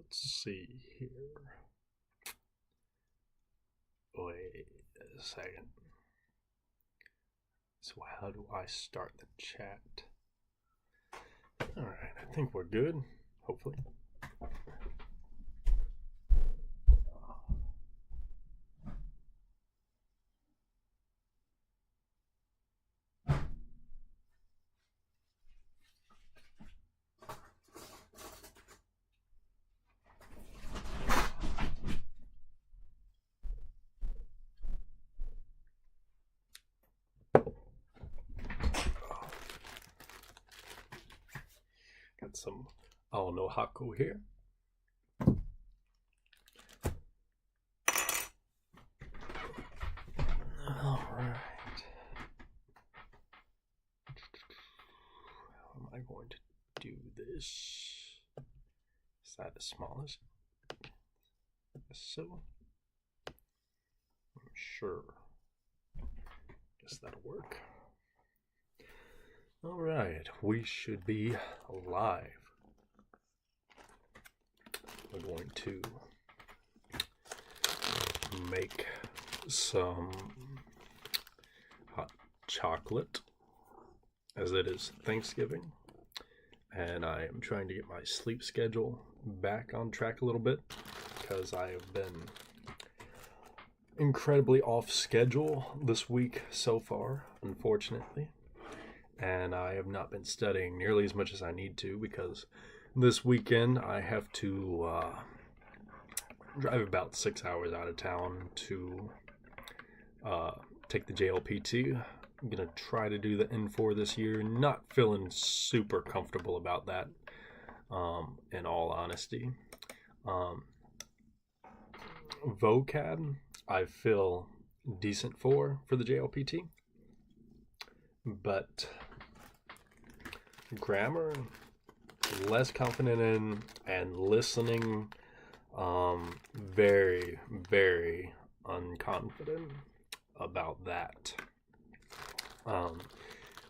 Let's see here. Wait a second. So how do I start the chat? Alright, I think we're good, hopefully. Got some Ao no Haku here. Alright. How am I going to do this? Is that as small as so? I'm sure. Guess that'll work. Alright, we should be live. We're going to make some hot chocolate as it is Thanksgiving, and I am trying to get my sleep schedule back on track a little bit because I have been incredibly off schedule this week so far, unfortunately. And I have not been studying nearly as much as I need to because this weekend I have to drive about 6 hours out of town to take the JLPT. I'm going to try to do the N4 this year. Not feeling super comfortable about that, in all honesty. Vocab, I feel decent for the JLPT. But grammar, less confident in, and listening, very, very unconfident about that.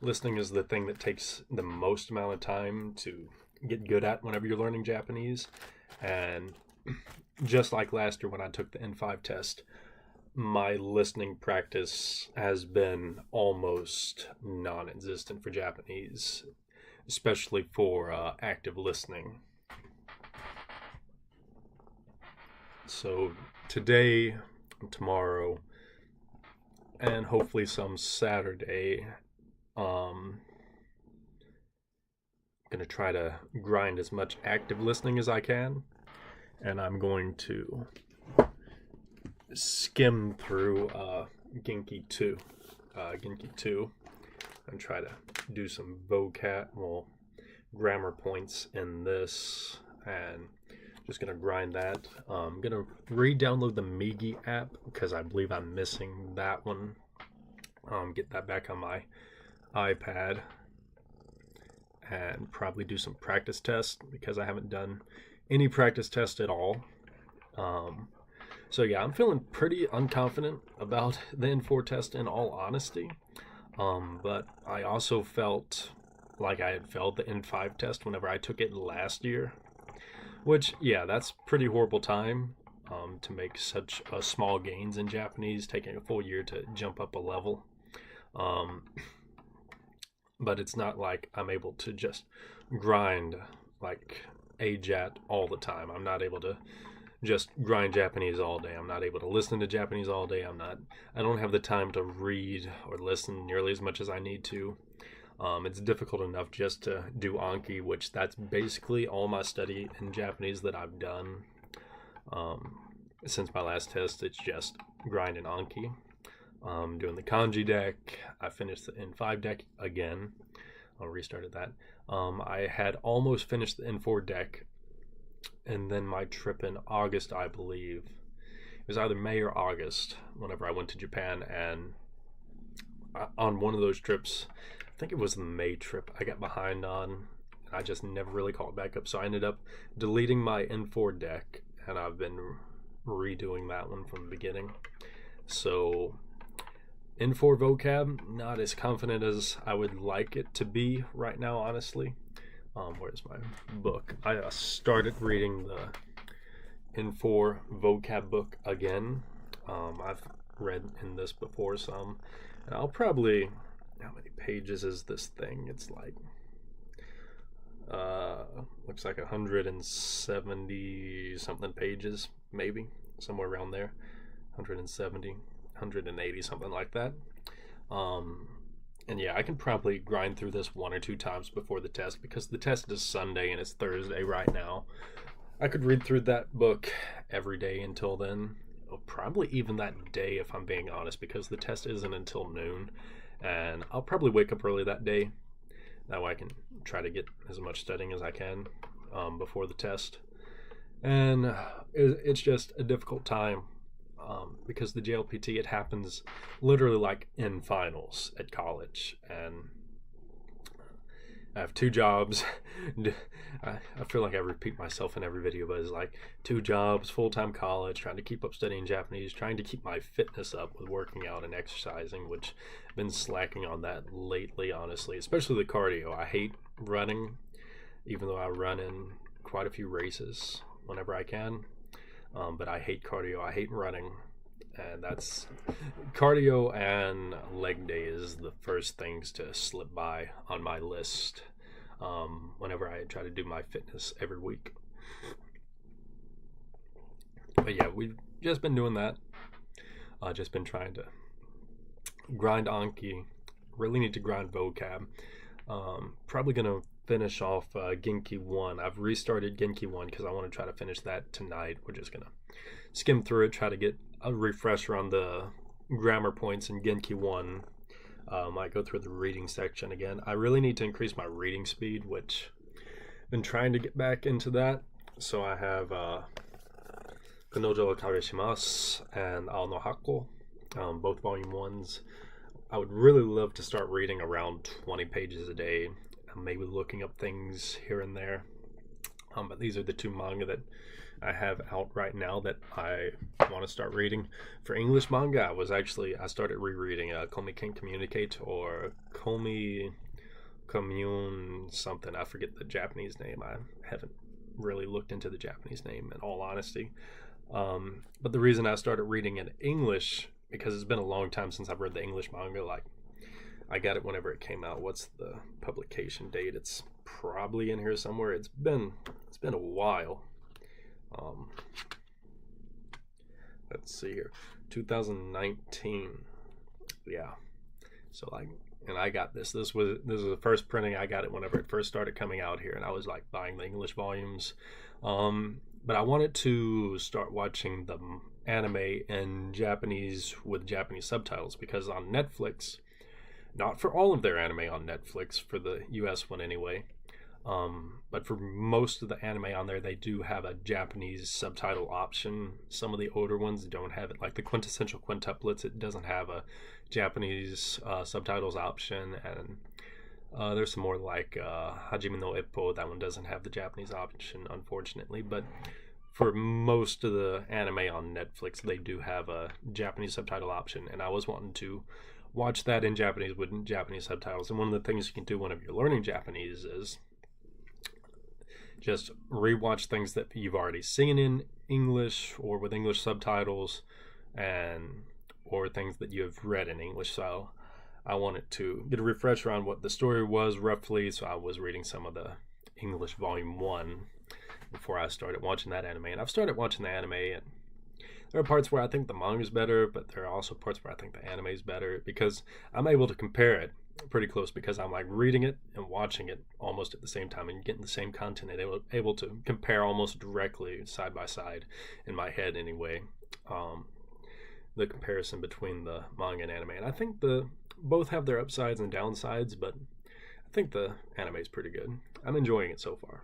Listening is the thing that takes the most amount of time to get good at whenever you're learning Japanese. And just like last year when I took the N5 test, my listening practice has been almost non-existent for Japanese, especially for active listening. So today, tomorrow, and hopefully some Saturday, I'm going to try to grind as much active listening as I can, and I'm going to skim through Genki 2 and try to do some grammar points in this, and just gonna grind that. I'm gonna re-download the Migi app because I believe I'm missing that one. Get that back on my iPad and probably do some practice tests because I haven't done any practice tests at all. So yeah, I'm feeling pretty unconfident about the N4 test in all honesty. But I also felt like I had failed the N5 test whenever I took it last year. Which, yeah, that's pretty horrible time to make such small gains in Japanese, taking a full year to jump up a level. But it's not like I'm able to just grind like AJAT all the time. I'm not able to just grind Japanese all day. I'm not able to listen to Japanese all day. I don't have the time to read or listen nearly as much as I need to. It's difficult enough just to do Anki, which that's basically all my study in Japanese that I've done. Since my last test, it's just grind and Anki. Doing the kanji deck. I finished the N5 deck again. I restarted that. I had almost finished the N4 deck, and then my trip in August, I believe, it was either May or August, whenever I went to Japan, and on one of those trips, I think it was the May trip, I got behind on, and I just never really caught back up, so I ended up deleting my N4 deck, and I've been redoing that one from the beginning. So N4 vocab, not as confident as I would like it to be right now, honestly. Where's my book? I started reading the N4 vocab book again. I've read in this before some, and I'll probably, how many pages is this thing? It's like, looks like 170 something pages, maybe, somewhere around there. 170, 180, something like that. And yeah, I can probably grind through this 1 or 2 times before the test, because the test is Sunday and it's Thursday right now. I could read through that book every day until then. Probably even that day, if I'm being honest, because the test isn't until noon. And I'll probably wake up early that day. That way I can try to get as much studying as I can before the test. And it's just a difficult time because the JLPT, it happens literally like in finals at college. And I have 2 jobs. I feel like I repeat myself in every video, but it's like 2 jobs, full-time college, trying to keep up studying Japanese, trying to keep my fitness up with working out and exercising, which I've been slacking on that lately, honestly, especially the cardio. I hate running, even though I run in quite a few races whenever I can, but I hate cardio. I hate running, and that's cardio and leg day is the first things to slip by on my list whenever I try to do my fitness every week. But yeah, we've just been doing that. Just been trying to grind Anki. Really need to grind vocab. Probably gonna finish off Genki 1. I've restarted Genki 1 because I want to try to finish that tonight. We're just gonna skim through it, try to get a refresher on the grammar points in Genki 1. Might go through the reading section again. I really need to increase my reading speed, which I've been trying to get back into that. So I have Kanojo wa Kageshimasu and Ao no Hakko, both volume 1s. I would really love to start reading around 20 pages a day, maybe looking up things here and there. But these are the 2 manga that I have out right now that I want to start reading. For English manga, I started rereading Komi Can Communicate, or Komi Commune something. I forget the Japanese name. I haven't really looked into the Japanese name in all honesty. But the reason I started reading in English, because it's been a long time since I've read the English manga. Like, I got it whenever it came out. What's the publication date? It's probably in here somewhere. It's been a while. Let's see here, 2019. Yeah, so like, and I got this was the first printing. I got it whenever it first started coming out here, and I was like buying the English volumes. But I wanted to start watching the anime in Japanese with Japanese subtitles, because on Netflix, not for all of their anime on Netflix, for the US one anyway, but for most of the anime on there, they do have a Japanese subtitle option. Some of the older ones don't have it, like the quintessential quintuplets. It doesn't have a Japanese subtitles option, and there's some more like Hajime no Ippo. That one doesn't have the Japanese option, unfortunately. But for most of the anime on Netflix, they do have a Japanese subtitle option, and I was wanting to watch that in Japanese with Japanese subtitles. And one of the things you can do whenever you're learning Japanese is just rewatch things that you've already seen in English or with English subtitles, and or things that you have read in English. So I wanted to get a refresher on what the story was roughly, so I was reading some of the English volume 1 before I started watching that anime. And I've started watching the anime, and there are parts where I think the manga is better, but there are also parts where I think the anime is better, because I'm able to compare it pretty close, because I'm like reading it and watching it almost at the same time, and getting the same content and able to compare almost directly side by side in my head anyway, the comparison between the manga and anime. And I think both have their upsides and downsides, but I think the anime is pretty good. I'm enjoying it so far.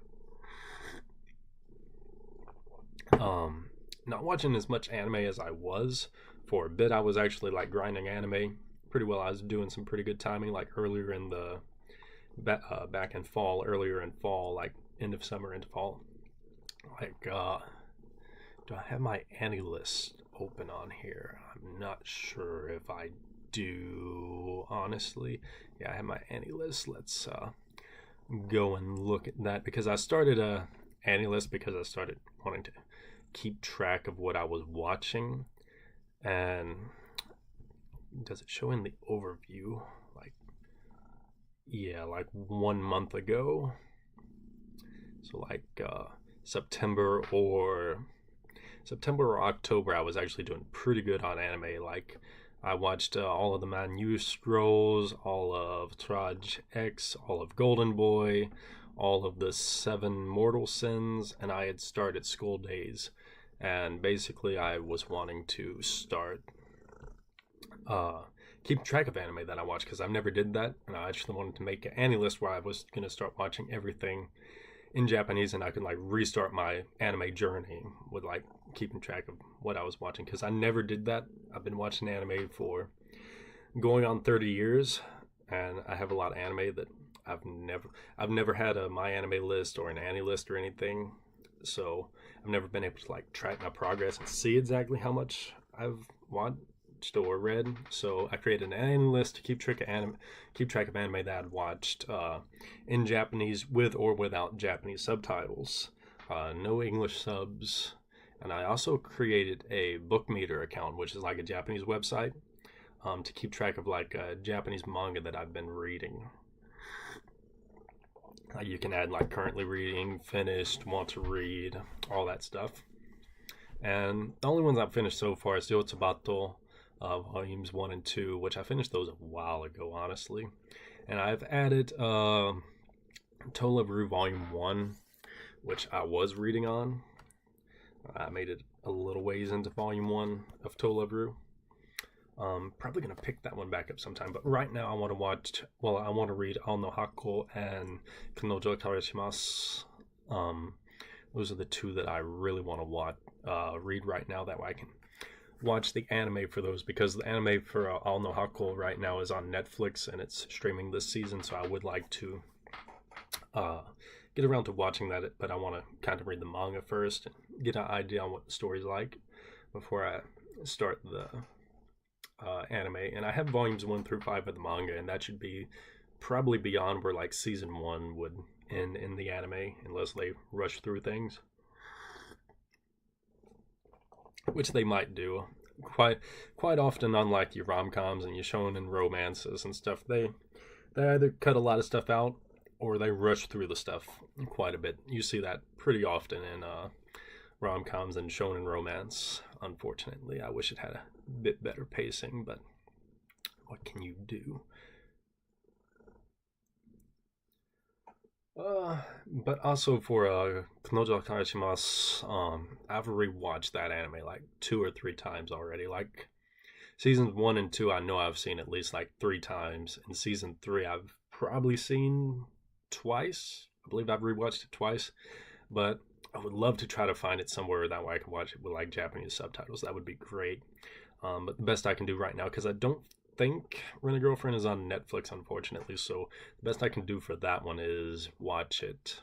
Not watching as much anime as I was. For a bit, I was actually like grinding anime pretty well. I was doing some pretty good timing, like earlier in the back in fall, earlier in fall, like end of summer into fall. Like, do I have my Annie list open on here? I'm not sure if I do, honestly. Yeah, I have my Annie list. Let's go and look at that, because I started a Annie list because I started wanting to keep track of what I was watching. And does it show in the overview? Like, yeah, like 1 month ago. So like September or October, I was actually doing pretty good on anime. Like, I watched all of the Man U Scrolls, all of Traj X, all of Golden Boy, all of the Seven Mortal Sins, and I had started School Days. And basically, I was wanting to start keep track of anime that I watch, because I've never did that, and I actually wanted to make an anime list where I was going to start watching everything in Japanese, and I could like restart my anime journey with like keeping track of what I was watching, because I never did that. I've been watching anime for going on 30 years, and I have a lot of anime that I've never had a My Anime list or an Annie list or anything, so I've never been able to like track my progress and see exactly how much I've watched or read. So I created an anime list to keep track of anime that I'd watched in Japanese with or without Japanese subtitles, no English subs. And I also created a book meter account, which is like a Japanese website, to keep track of like Japanese manga that I've been reading. You can add like currently reading, finished, want to read, all that stuff. And the only ones I've finished so far is Yotsubato, volumes 1 and 2, which I finished those a while ago, honestly. And I've added Tolabru volume 1, which I was reading on. I made it a little ways into volume 1 of Tolabru. Probably going to pick that one back up sometime, but right now I want to read Ao no Hako and Kanojo Kareshimasu. Those are the two that I really want to read right now. That way I can watch the anime for those, because the anime for Ao no Hako right now is on Netflix and it's streaming this season, so I would like to get around to watching that, but I want to kind of read the manga first and get an idea on what the story's like before I start the anime. And I have volumes 1 through 5 of the manga, and that should be probably beyond where like season 1 would end in the anime, unless they rush through things, which they might do quite often. Unlike your rom-coms and your shonen romances and stuff, they either cut a lot of stuff out or they rush through the stuff quite a bit. You see that pretty often in rom-coms and shonen romance. Unfortunately, I wish it had a bit better pacing, but what can you do? But also for Kanojo Kareshimasu, I've rewatched that anime like 2 or 3 times already. Like seasons 1 and 2, I know I've seen at least like 3 times, and season 3 I've probably seen twice. I believe I've rewatched it twice, but I would love to try to find it somewhere that way I can watch it with like Japanese subtitles. That would be great. But the best I can do right now, because I don't think Rent a Girlfriend is on Netflix, unfortunately, so the best I can do for that one is watch it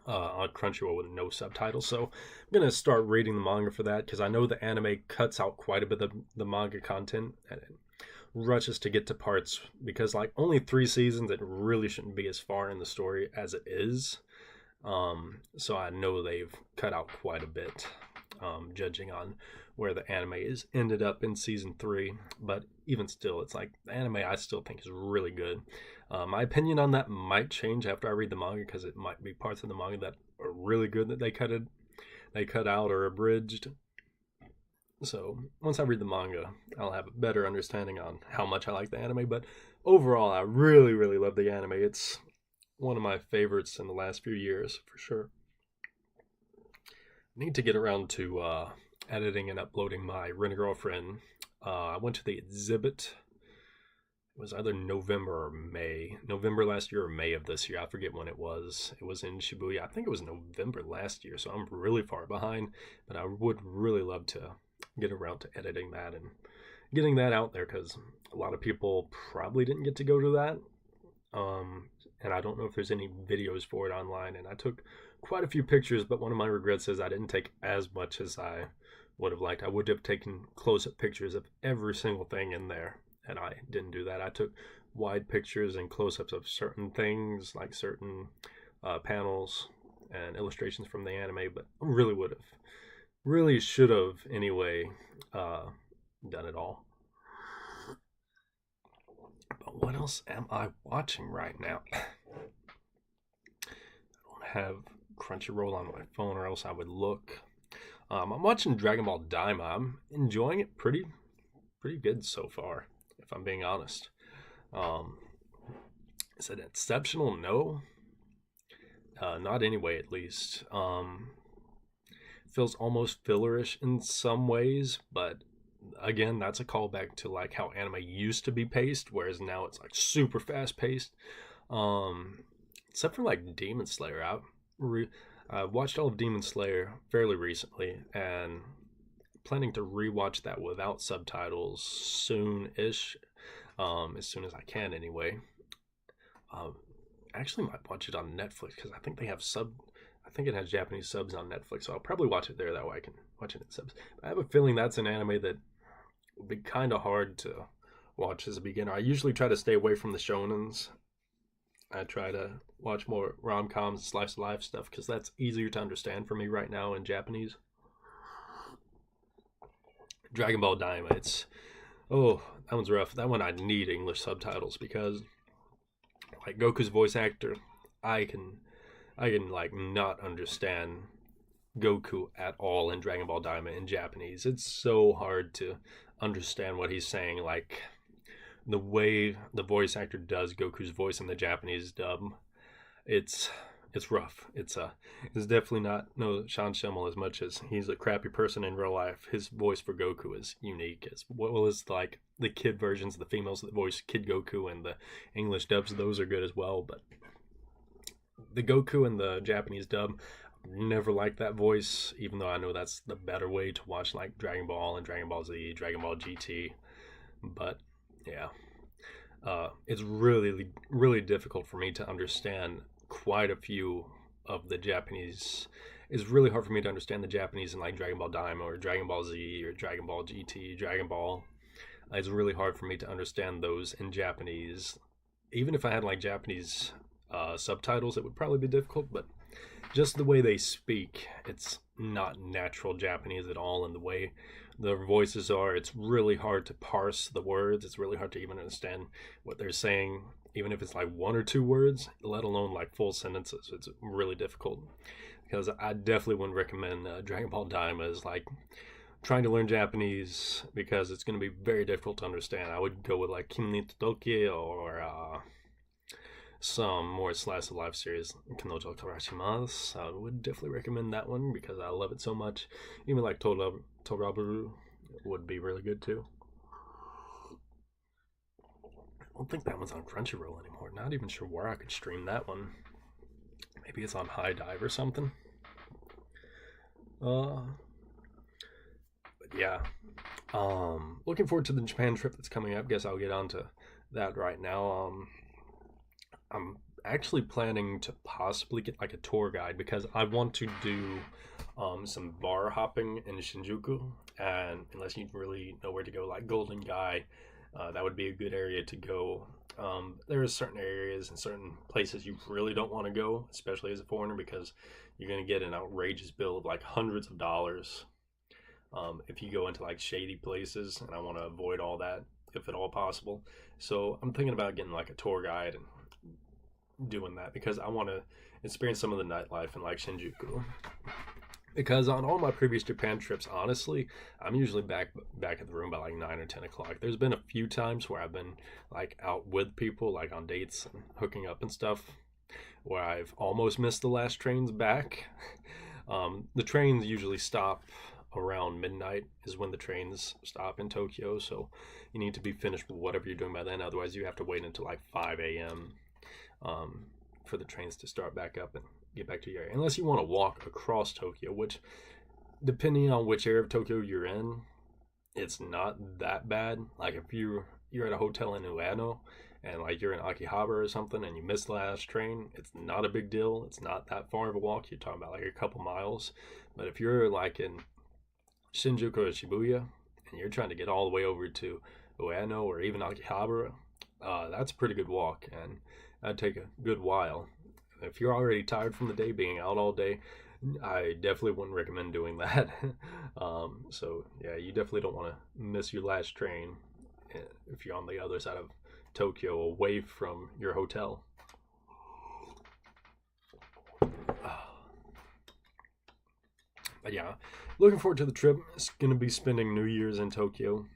on Crunchyroll with no subtitles. So I'm going to start reading the manga for that, because I know the anime cuts out quite a bit of the manga content and it rushes to get to parts, because like only 3 seasons, it really shouldn't be as far in the story as it is. So I know they've cut out quite a bit, judging on where the anime is ended up in season 3. But even still, it's like the anime I still think is really good. My opinion on that might change after I read the manga, because it might be parts of the manga that are really good that they cut out or abridged. So once I read the manga, I'll have a better understanding on how much I like the anime. But overall, I really, really love the anime. It's one of my favorites in the last few years, for sure. I need to get around to editing and uploading my Rent a Girlfriend. I went to the exhibit. It was either November or May. November last year or May of this year. I forget when it was. It was in Shibuya. I think it was November last year, so I'm really far behind. But I would really love to get around to editing that and getting that out there, because a lot of people probably didn't get to go to that. And I don't know if there's any videos for it online. And I took quite a few pictures, but one of my regrets is I didn't take as much as I would have liked. I would have taken close-up pictures of every single thing in there, and I didn't do that. I took wide pictures and close-ups of certain things, like certain panels and illustrations from the anime, but I really would have really should have anyway done it all. But what else am I watching right now? I don't have Crunchyroll on my phone, or else I would look. I'm watching Dragon Ball Daima. I'm enjoying it pretty good so far, if I'm being honest. Um, is it exceptional? No, not anyway. At least feels almost fillerish in some ways, but again, that's a callback to like how anime used to be paced, whereas now it's like super fast paced. Um, except for like Demon Slayer, I watched all of Demon Slayer fairly recently, and planning to rewatch that without subtitles soon-ish, as soon as I can anyway. Um, actually, might watch it on Netflix because I think they have sub. I think it has Japanese subs on Netflix, so I'll probably watch it there. That way I can watch it in subs. But I have a feeling that's an anime that would be kind of hard to watch as a beginner. I usually try to stay away from the shonens. I try to watch more rom coms, slice of life stuff because that's easier to understand for me right now in Japanese. Dragon Ball Daima, that one's rough. That one I need English subtitles because like Goku's voice actor, I can like not understand Goku at all in Dragon Ball Daima in Japanese. It's so hard to understand what he's saying. Like the way the voice actor does Goku's voice in the Japanese dub, it's rough. It's definitely not no Sean Schimmel as much as he's a crappy person in real life. His voice for Goku is unique. As well as like the kid versions, the females that voice Kid Goku and the English dubs, those are good as well. But the Goku in the Japanese dub, never liked that voice, even though I know that's the better way to watch like Dragon Ball and Dragon Ball Z, Dragon Ball GT. But yeah, it's really difficult for me to understand quite a few of the Japanese. It's really hard for me to understand the Japanese in like Dragon Ball Daima or Dragon Ball Z or Dragon Ball GT, Dragon Ball. It's really hard for me to understand those in Japanese. Even if I had like Japanese subtitles, it would probably be difficult, but just the way they speak, it's not natural Japanese at all. And the way the voices are, it's really hard to parse the words. It's really hard to even understand what they're saying, even if it's like one or two words, let alone like full sentences. It's really difficult because I definitely wouldn't recommend Dragon Ball Daima as like trying to learn Japanese because it's going to be very difficult to understand. I would go with like Kimi to Toki or some more slice of life series, Kanojo Karashimasu. I would definitely recommend that one because I love it so much. Even like Toraburu would be really good too. I don't think that one's on Crunchyroll anymore. Not even sure where I could stream that one. Maybe it's on High Dive or something. But yeah. Looking forward to the Japan trip that's coming up. Guess I'll get on to that right now. I'm actually planning to possibly get like a tour guide because I want to do some bar hopping in Shinjuku, and unless you really know where to go, like Golden Guy, that would be a good area to go. There are certain areas and certain places you really don't want to go, especially as a foreigner, because you're going to get an outrageous bill of like hundreds of dollars if you go into like shady places, and I want to avoid all that if at all possible. So I'm thinking about getting like a tour guide and doing that because I want to experience some of the nightlife in like Shinjuku. Because on all my previous Japan trips, honestly, I'm usually back at the room by like 9 or 10 o'clock. There's been a few times where I've been like out with people, like on dates and hooking up and stuff, where I've almost missed the last trains back. The trains usually stop around midnight is when the trains stop in Tokyo, so you need to be finished with whatever you're doing by then. Otherwise, you have to wait until like 5 a.m. For the trains to start back up and get back to your area. Unless you want to walk across Tokyo, which, depending on which area of Tokyo you're in, it's not that bad. Like if you're at a hotel in Ueno and like you're in Akihabara or something and you miss the last train, it's not a big deal. It's not that far of a walk. You're talking about like a couple miles. But if you're like in Shinjuku or Shibuya and you're trying to get all the way over to Ueno or even Akihabara, that's a pretty good walk, and that'd take a good while. If you're already tired from the day, being out all day, I definitely wouldn't recommend doing that. So yeah, you definitely don't want to miss your last train if you're on the other side of Tokyo, away from your hotel. But yeah, looking forward to the trip. It's gonna be spending New Year's in Tokyo.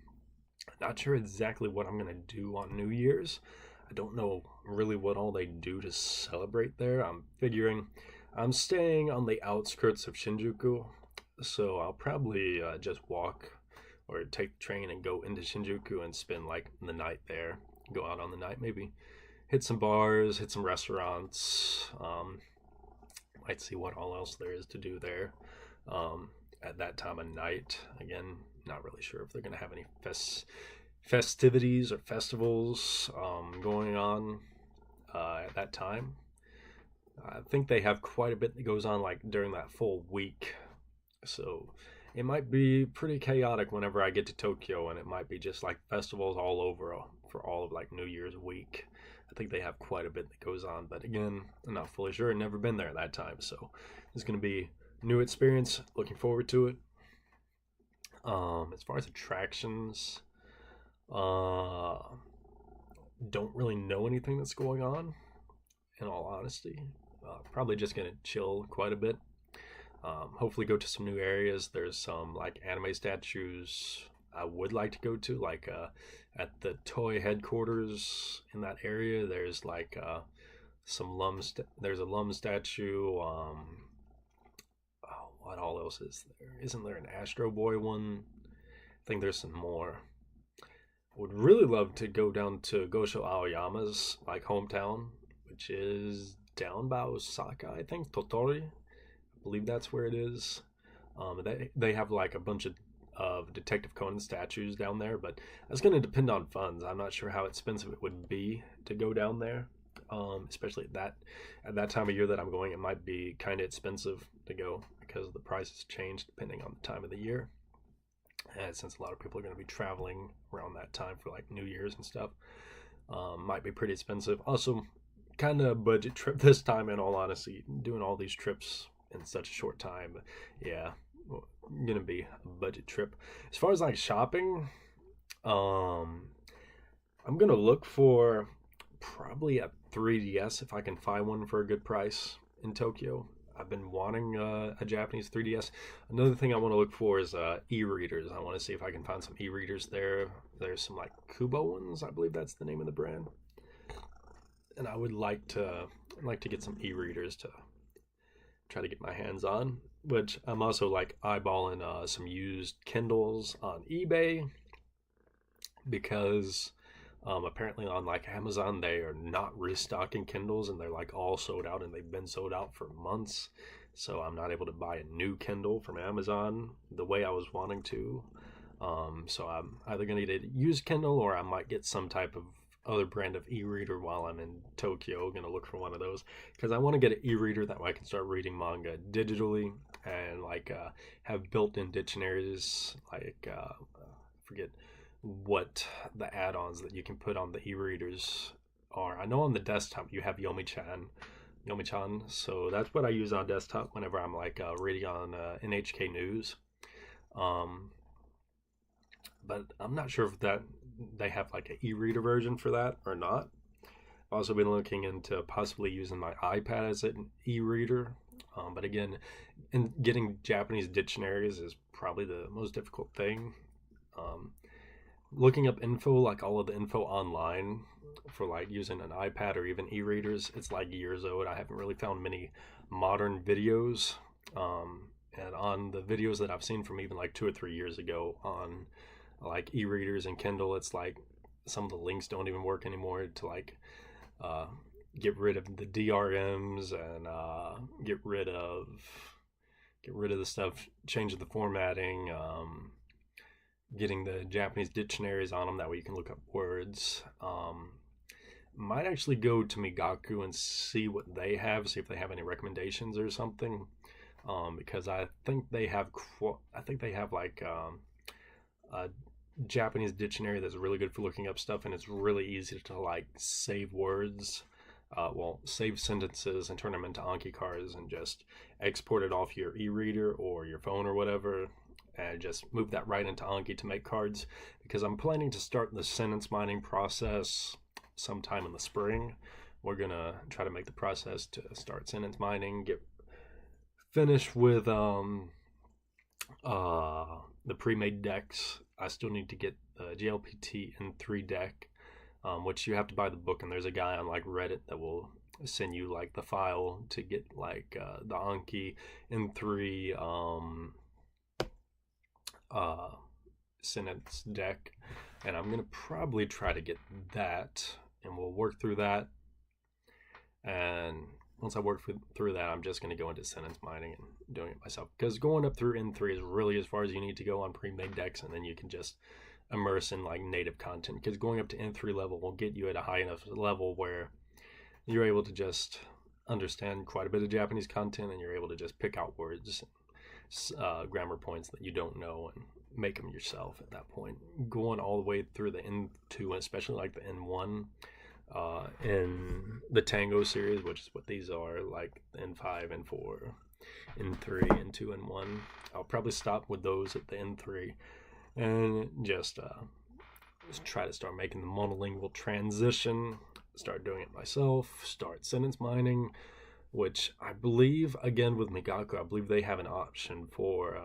Not sure exactly what I'm gonna do on New Year's. I don't know really what all they do to celebrate there. I'm figuring I'm staying on the outskirts of Shinjuku, so I'll probably just walk or take the train and go into Shinjuku and spend like the night there. Go out on the night, maybe hit some bars, hit some restaurants. Might see what all else there is to do there um, at that time of night. Again, not really sure if they're going to have any festivities or festivals going on at that time. I think they have quite a bit that goes on like during that full week. So it might be pretty chaotic whenever I get to Tokyo, and it might be just like festivals all over for all of like New Year's week. I think they have quite a bit that goes on, but again, I'm not fully sure. I've never been there at that time, so it's going to be a new experience. Looking forward to it. As far as attractions, uh, don't really know anything that's going on. In all honesty, probably just gonna chill quite a bit. Hopefully, go to some new areas. There's some like anime statues I would like to go to, like at the toy headquarters in that area. There's like there's a Lum statue. Oh, what all else is there? Isn't there an Astro Boy one? I think there's some more. Would really love to go down to Gosho Aoyama's like hometown, which is down by Osaka, I think, Totori. I believe that's where it is. They have like a bunch of Detective Conan statues down there, but that's going to depend on funds. I'm not sure how expensive it would be to go down there, especially at that time of year that I'm going. It might be kind of expensive to go because the prices change depending on the time of the year. And since a lot of people are going to be traveling around that time for like New Year's and stuff, might be pretty expensive. Also, kind of budget trip this time. In all honesty, doing all these trips in such a short time, yeah, gonna be a budget trip. As far as like shopping, um, I'm gonna look for probably a 3DS if I can find one for a good price in Tokyo. I've been wanting a Japanese 3DS. Another thing I want to look for is e-readers. I want to see if I can find some e-readers there. There's some like Kubo ones, I believe that's the name of the brand. And I would like to get some e-readers to try to get my hands on. Which I'm also like eyeballing some used Kindles on eBay because apparently on like Amazon they are not restocking Kindles and they're like all sold out and they've been sold out for months. So I'm not able to buy a new Kindle from Amazon the way I was wanting to. So I'm either gonna get a used Kindle or I might get some type of other brand of e-reader while I'm in Tokyo. Gonna look for one of those because I want to get an e-reader that way I can start reading manga digitally and like have built-in dictionaries like forget what the add-ons that you can put on the e-readers are. I know on the desktop you have Yomi-chan, so that's what I use on desktop whenever I'm like reading on NHK News. Um, but I'm not sure if that they have like an e-reader version for that or not. I've also been looking into possibly using my iPad as an e-reader. But again, in getting Japanese dictionaries is probably the most difficult thing. Um, Looking up info, like all of the info online for like using an iPad or even e-readers, it's like years old. I haven't really found many modern videos. And on the videos that I've seen from even like 2 or 3 years ago on like e-readers and Kindle, it's like some of the links don't even work anymore to like uh, get rid of the DRMs and get rid of the stuff, change the formatting, getting the Japanese dictionaries on them. That way you can look up words. Might actually go to Migaku and see what they have, see if they have any recommendations or something. Because I think they have like a Japanese dictionary that's really good for looking up stuff, and it's really easy to like save words well, save sentences and turn them into Anki cards and just export it off your e-reader or your phone or whatever, and just move that right into Anki to make cards, because I'm planning to start the sentence mining process sometime in the spring. We're gonna try to make the process to start sentence mining, get finished with the pre-made decks. I still need to get the JLPT N3 deck, which you have to buy the book, and there's a guy on like Reddit that will send you like the file to get like the Anki N3 sentence deck, and I'm gonna probably try to get that, and we'll work through that. And once I work through that, I'm just going to go into sentence mining and doing it myself, because going up through N3 is really as far as you need to go on pre-made decks, and then you can just immerse in like native content, because going up to N3 level will get you at a high enough level where you're able to just understand quite a bit of Japanese content, and you're able to just pick out words, grammar points that you don't know, and make them yourself at that point. Going all the way through the N2, especially like the N1, in the Tango series, which is what these are, like N5, N4, N3, N2, N1. I'll probably stop with those at the N3 and just try to start making the monolingual transition, start doing it myself, start sentence mining, which I believe, again with Migaku, I believe they have an option for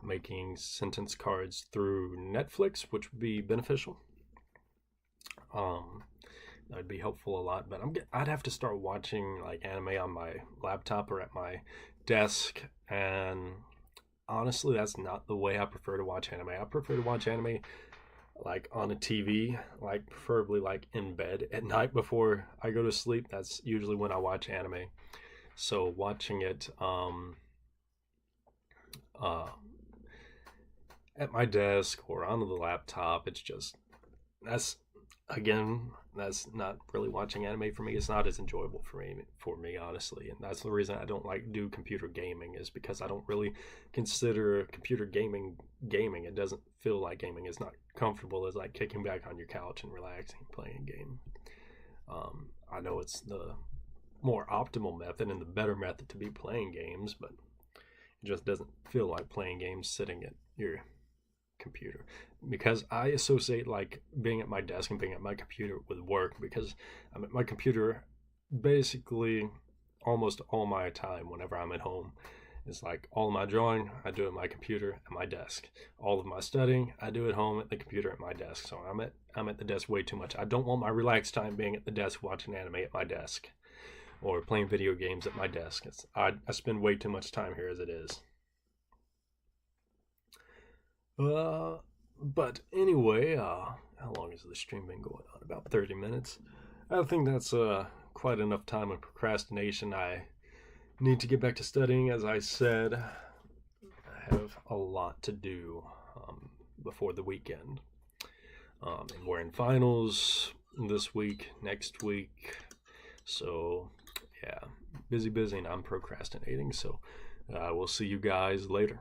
making sentence cards through Netflix, which would be beneficial. That'd be helpful a lot, but I'd have to start watching like anime on my laptop or at my desk, and honestly, that's not the way I prefer to watch anime. I prefer to watch anime like on a TV, like preferably like in bed at night before I go to sleep. That's usually when I watch anime. So watching it at my desk or on the laptop, it's just, that's not really watching anime for me. It's not as enjoyable for me honestly, and that's the reason I don't like do computer gaming, is because I don't really consider computer gaming. It doesn't feel like gaming. It's not comfortable as like kicking back on your couch and relaxing, playing a game. I know it's the more optimal method and the better method to be playing games, but it just doesn't feel like playing games sitting at your computer, because I associate like being at my desk and being at my computer with work, because I'm at my computer basically almost all my time whenever I'm at home. It's like all of my drawing I do at my computer at my desk, all of my studying I do at home at the computer at my desk. So I'm at the desk way too much. I don't want my relaxed time being at the desk watching anime at my desk or playing video games at my desk. I spend way too much time here as it is. But anyway, how long has the stream been going on? About 30 minutes. I think that's quite enough time of procrastination. I need to get back to studying. As I said, I have a lot to do before the weekend. And we're in finals this week, next week. So, yeah, busy, and I'm procrastinating. So, we'll see you guys later.